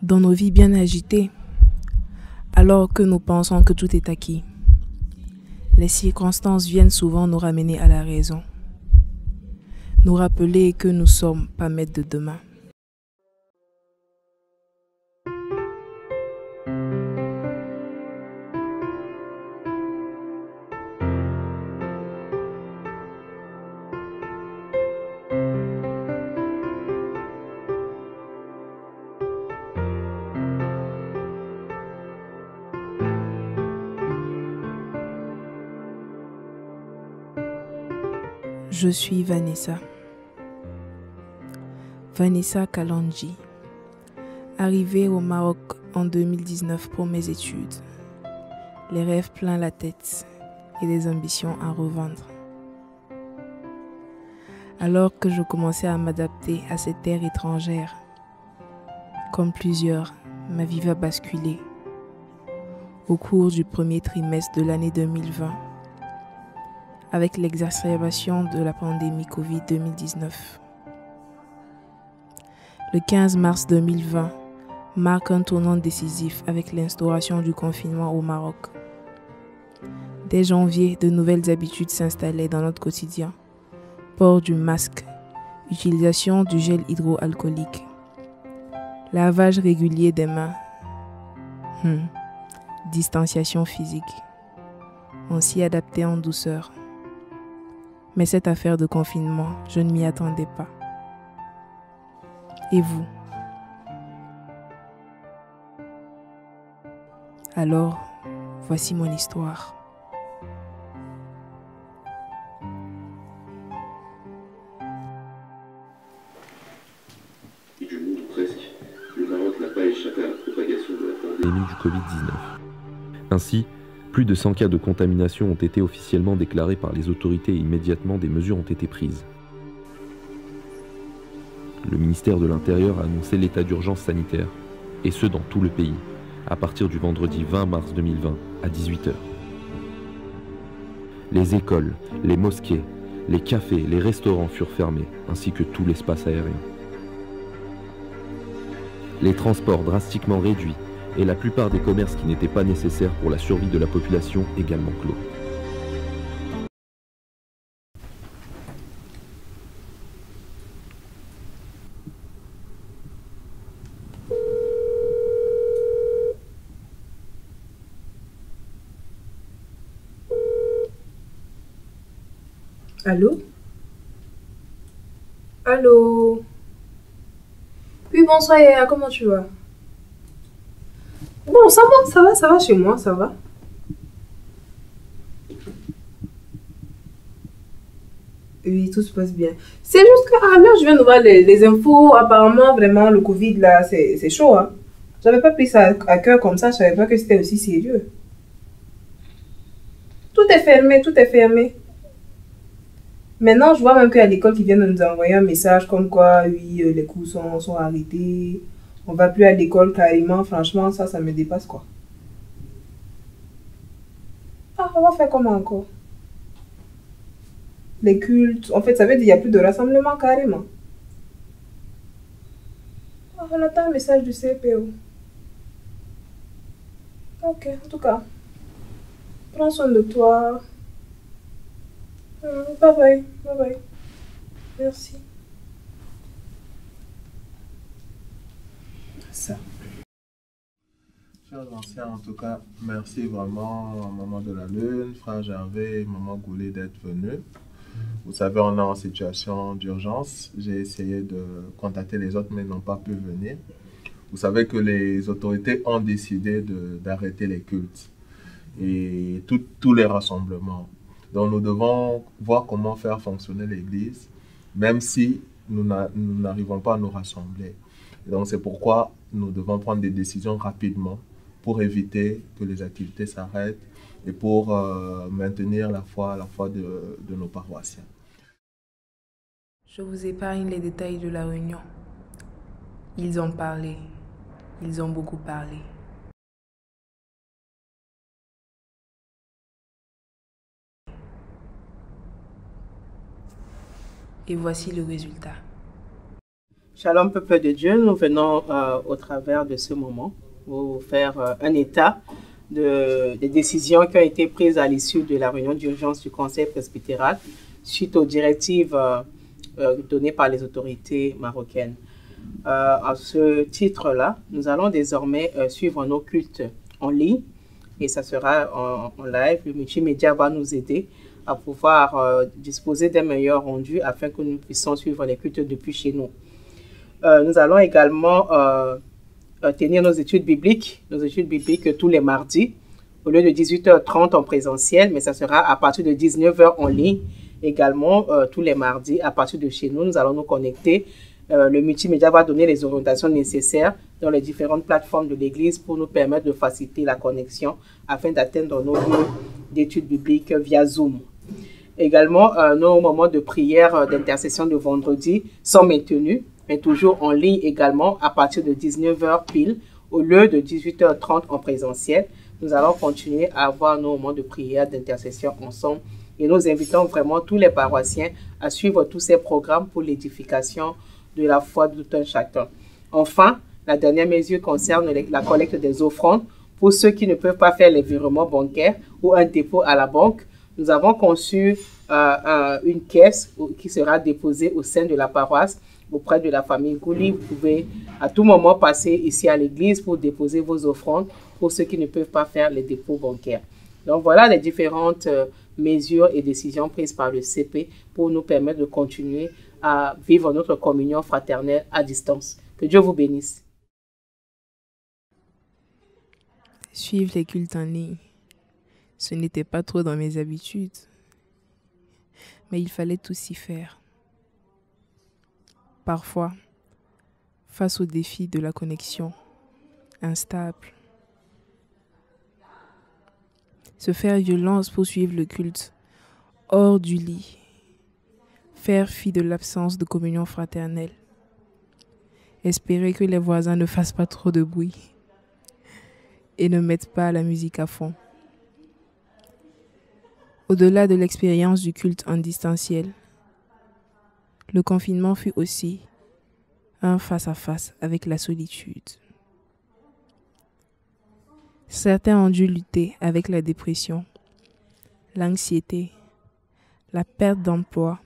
Dans nos vies bien agitées, alors que nous pensons que tout est acquis, les circonstances viennent souvent nous ramener à la raison, nous rappeler que nous ne sommes pas maîtres de demain. Je suis Vanessa Kalandji, arrivée au Maroc en 2019 pour mes études, les rêves plein la tête et des ambitions à revendre. Alors que je commençais à m'adapter à cette terre étrangère, comme plusieurs, ma vie va basculer au cours du premier trimestre de l'année 2020. Avec l'exacerbation de la pandémie Covid-2019. Le 15 mars 2020 marque un tournant décisif avec l'instauration du confinement au Maroc. Dès janvier, de nouvelles habitudes s'installaient dans notre quotidien. Port du masque, utilisation du gel hydroalcoolique, lavage régulier des mains, distanciation physique. On s'y adaptait en douceur. Mais cette affaire de confinement, je ne m'y attendais pas. Et vous? Alors, voici mon histoire. Et du monde presque, le Maroc n'a pas échappé à la propagation de la pandémie du Covid-19. Ainsi, plus de 100 cas de contamination ont été officiellement déclarés par les autorités et immédiatement des mesures ont été prises. Le ministère de l'Intérieur a annoncé l'état d'urgence sanitaire, et ce dans tout le pays, à partir du vendredi 20 mars 2020 à 18 h. Les écoles, les mosquées, les cafés, les restaurants furent fermés, ainsi que tout l'espace aérien. Les transports drastiquement réduits, et la plupart des commerces qui n'étaient pas nécessaires pour la survie de la population également clos. Allô? Allô? Oui, bonsoir Yaya, comment tu vas? Bon, ça va chez moi, ça va. Oui, tout se passe bien. C'est juste que là, je viens de voir les infos. Apparemment, vraiment, le Covid, là, c'est chaud. Hein. J'avais pas pris ça à cœur comme ça. Je savais pas que c'était aussi sérieux. Tout est fermé, tout est fermé. Maintenant, je vois même qu'il y a l'école qui vient de nous envoyer un message comme quoi, oui, les cours sont arrêtés. On va plus à l'école carrément. Franchement, ça me dépasse, quoi. Ah, on va faire comment encore? Les cultes. En fait, ça veut dire qu'il n'y a plus de rassemblement carrément. Ah, on attend un message du CPO. Ok, en tout cas. Prends soin de toi. Bye bye. Bye bye. Merci. Ça. Chers anciens, en tout cas, merci vraiment à Maman de la Lune, Frère Gervais et Maman Goulet d'être venus. Vous savez, on est en situation d'urgence. J'ai essayé de contacter les autres, mais ils n'ont pas pu venir. Vous savez que les autorités ont décidé d'arrêter les cultes et tous les rassemblements. Donc nous devons voir comment faire fonctionner l'Église, même si nous n'arrivons pas à nous rassembler. Et donc c'est pourquoi nous devons prendre des décisions rapidement pour éviter que les activités s'arrêtent et pour maintenir la foi de nos paroissiens. Je vous épargne les détails de la réunion. Ils ont parlé. Ils ont beaucoup parlé. Et voici le résultat. Shalom, peuple de Dieu, nous venons au travers de ce moment vous faire un état des décisions qui ont été prises à l'issue de la réunion d'urgence du Conseil presbytéral suite aux directives données par les autorités marocaines. À ce titre-là, nous allons désormais suivre nos cultes en ligne et ça sera en live. Le multimédia va nous aider à pouvoir disposer d'un meilleur rendu afin que nous puissions suivre les cultes depuis chez nous. Nous allons également tenir nos études bibliques tous les mardis, au lieu de 18h30 en présentiel, mais ça sera à partir de 19h en ligne, également tous les mardis, à partir de chez nous. Nous allons nous connecter. Le multimédia va donner les orientations nécessaires dans les différentes plateformes de l'Église pour nous permettre de faciliter la connexion afin d'atteindre nos lieux d'études bibliques via Zoom. Également, nos moments de prière d'intercession de vendredi sont maintenus, mais toujours en ligne également à partir de 19h pile, au lieu de 18h30 en présentiel. Nous allons continuer à avoir nos moments de prière d'intercession ensemble et nous invitons vraiment tous les paroissiens à suivre tous ces programmes pour l'édification de la foi de tout un chacun. Enfin, la dernière mesure concerne la collecte des offrandes. Pour ceux qui ne peuvent pas faire les virements bancaires ou un dépôt à la banque, nous avons conçu une caisse qui sera déposée au sein de la paroisse auprès de la famille Gouli. Vous pouvez à tout moment passer ici à l'église pour déposer vos offrandes pour ceux qui ne peuvent pas faire les dépôts bancaires. Donc voilà les différentes mesures et décisions prises par le CP pour nous permettre de continuer à vivre notre communion fraternelle à distance. Que Dieu vous bénisse. Suivre les cultes en ligne, ce n'était pas trop dans mes habitudes, mais il fallait tout s'y faire. Parfois, face au défi de la connexion instable, se faire violence pour suivre le culte hors du lit, faire fi de l'absence de communion fraternelle, espérer que les voisins ne fassent pas trop de bruit et ne mettent pas la musique à fond. Au-delà de l'expérience du culte en distanciel, le confinement fut aussi un face-à-face avec la solitude. Certains ont dû lutter avec la dépression, l'anxiété, la perte d'emploi.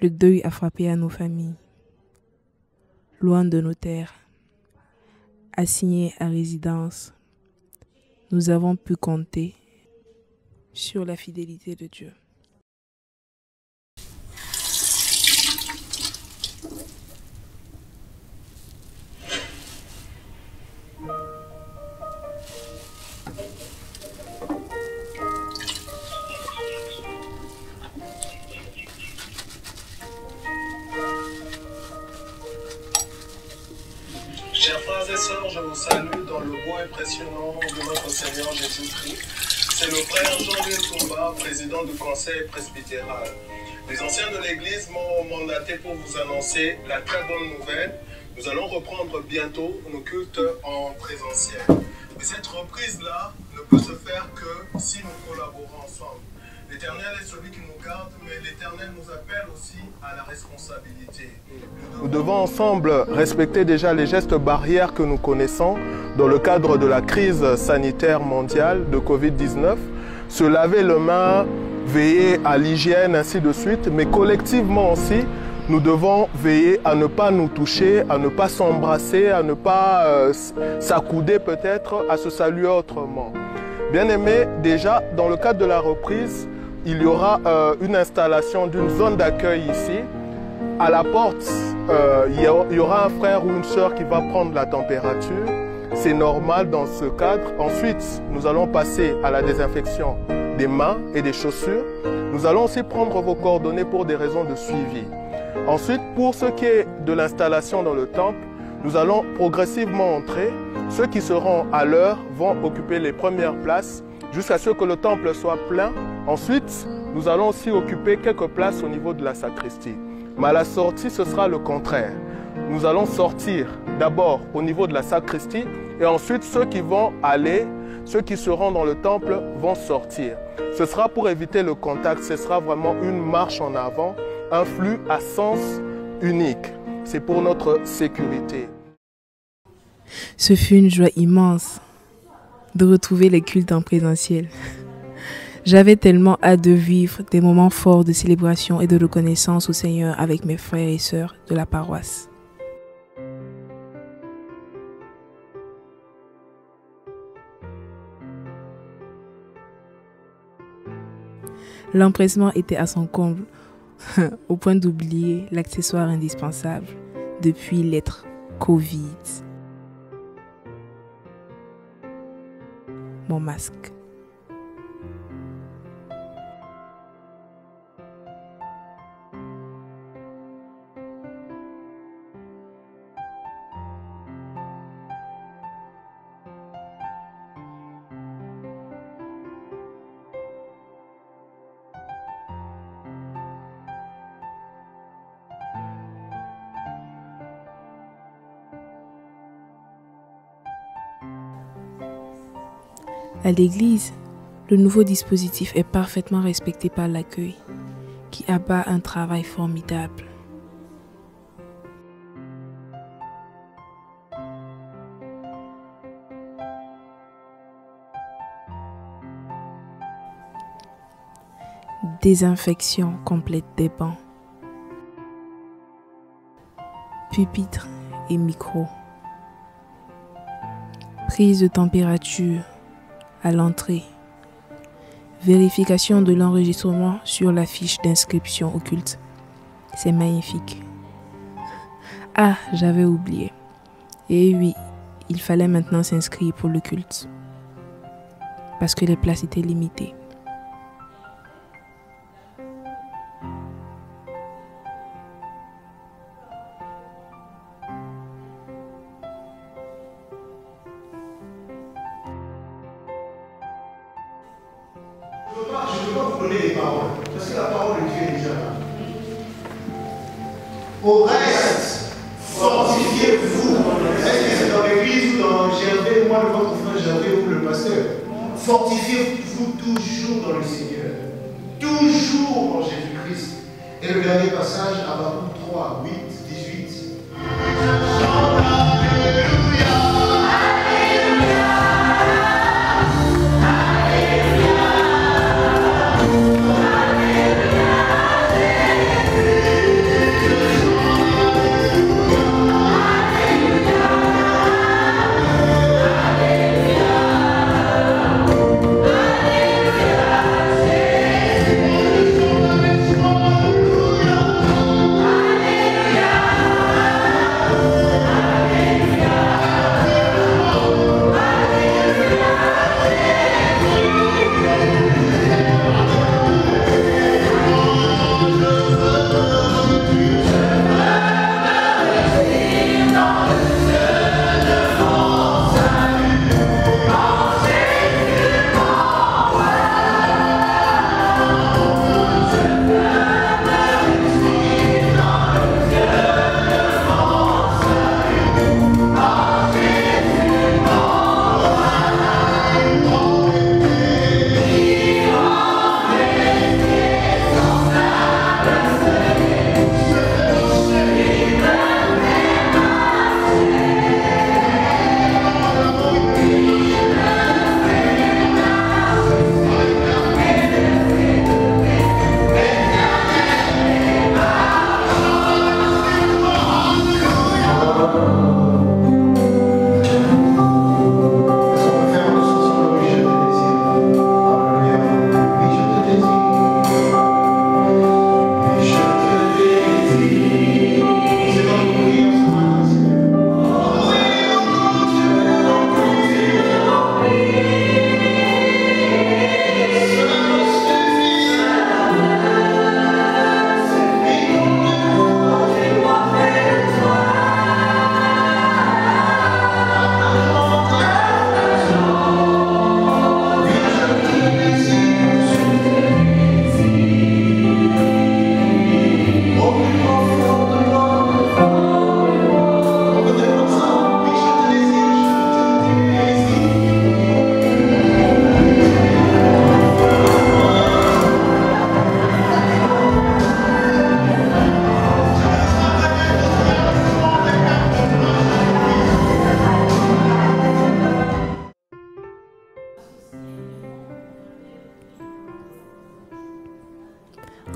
Le deuil a frappé à nos familles. Loin de nos terres, assignés à résidence, nous avons pu compter sur la fidélité de Dieu. Chers frères et sœurs, je vous salue dans le beau et précieux nom de notre Seigneur Jésus-Christ. C'est le frère Jean-Louis Toumba, président du Conseil presbytéral. Les anciens de l'Église m'ont mandaté pour vous annoncer la très bonne nouvelle. Nous allons reprendre bientôt nos cultes en présentiel. Mais cette reprise-là ne peut se faire que si nous collaborons ensemble. L'Éternel est celui qui nous garde, mais l'Éternel nous appelle aussi à la responsabilité. Nous devons ensemble respecter déjà les gestes barrières que nous connaissons dans le cadre de la crise sanitaire mondiale de Covid-19. Se laver les mains, veiller à l'hygiène, ainsi de suite. Mais collectivement aussi, nous devons veiller à ne pas nous toucher, à ne pas s'embrasser, à ne pas s'accouder peut-être, à se saluer autrement. Bien aimé, déjà dans le cadre de la reprise, il y aura une installation d'une zone d'accueil ici. À la porte, il y aura un frère ou une sœur qui va prendre la température. C'est normal dans ce cadre. Ensuite, nous allons passer à la désinfection des mains et des chaussures. Nous allons aussi prendre vos coordonnées pour des raisons de suivi. Ensuite, pour ce qui est de l'installation dans le temple, nous allons progressivement entrer. Ceux qui seront à l'heure vont occuper les premières places jusqu'à ce que le temple soit plein. Ensuite, nous allons aussi occuper quelques places au niveau de la sacristie. Mais à la sortie, ce sera le contraire. Nous allons sortir d'abord au niveau de la sacristie et ensuite ceux qui vont aller, ceux qui seront dans le temple vont sortir. Ce sera pour éviter le contact, ce sera vraiment une marche en avant, un flux à sens unique. c'est pour notre sécurité. Ce fut une joie immense de retrouver les cultes en présentiel. J'avais tellement hâte de vivre des moments forts de célébration et de reconnaissance au Seigneur avec mes frères et sœurs de la paroisse. L'empressement était à son comble, au point d'oublier l'accessoire indispensable depuis l'être Covid. Mon masque. À l'église, le nouveau dispositif est parfaitement respecté par l'accueil, qui abat un travail formidable. Désinfection complète des bancs, pupitres et micros, prise de température à l'entrée, vérification de l'enregistrement sur la fiche d'inscription au culte. C'est magnifique. Ah, j'avais oublié. Et oui, il fallait maintenant s'inscrire pour le culte, parce que les places étaient limitées. Je ne peux pas vous donner les paroles, parce que la parole de Dieu est déjà là. Au reste, fortifiez-vous. Est-ce que c'est dans l'église ou dans Gervais, moi, votre frère Gervais ou le pasteur? Fortifiez-vous toujours dans le Seigneur, toujours en Jésus-Christ. Et le dernier passage, Habakkuk 3, 8, 18.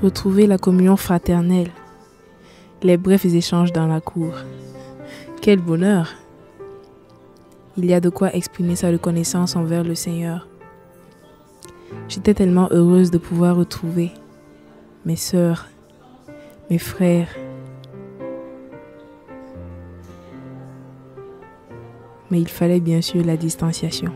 Retrouver la communion fraternelle, les brefs échanges dans la cour. Quel bonheur! Il y a de quoi exprimer sa reconnaissance envers le Seigneur. J'étais tellement heureuse de pouvoir retrouver mes sœurs, mes frères. Mais il fallait bien sûr la distanciation.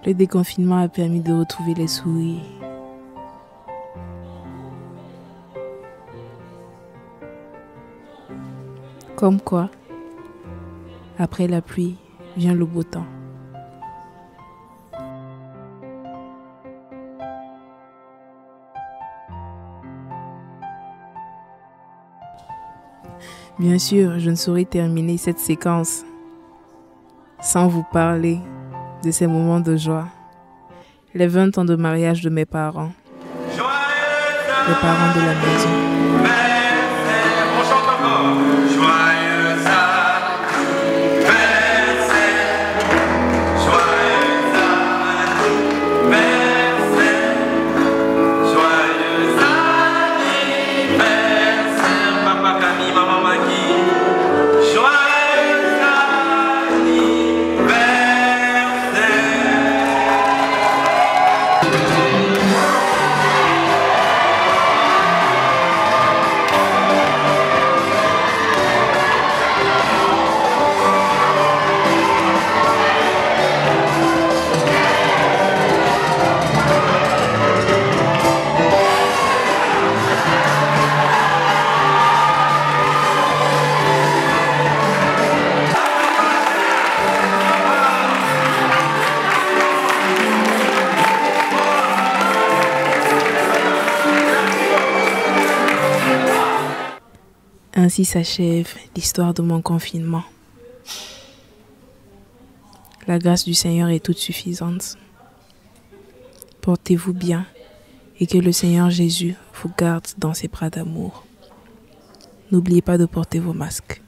Le déconfinement a permis de retrouver les sourires. Comme quoi, après la pluie, vient le beau temps. Bien sûr, je ne saurais terminer cette séquence sans vous parler de ces moments de joie. Les 20 ans de mariage de mes parents. Les parents de la maison. On chante encore. Joyeux anniversaire. Joyeux anniversaire. Joyeux anniversaire. Papa Camille, maman Maggie. Joyeux Ainsi s'achève l'histoire de mon confinement. La grâce du Seigneur est toute suffisante. Portez-vous bien et que le Seigneur Jésus vous garde dans ses bras d'amour. N'oubliez pas de porter vos masques.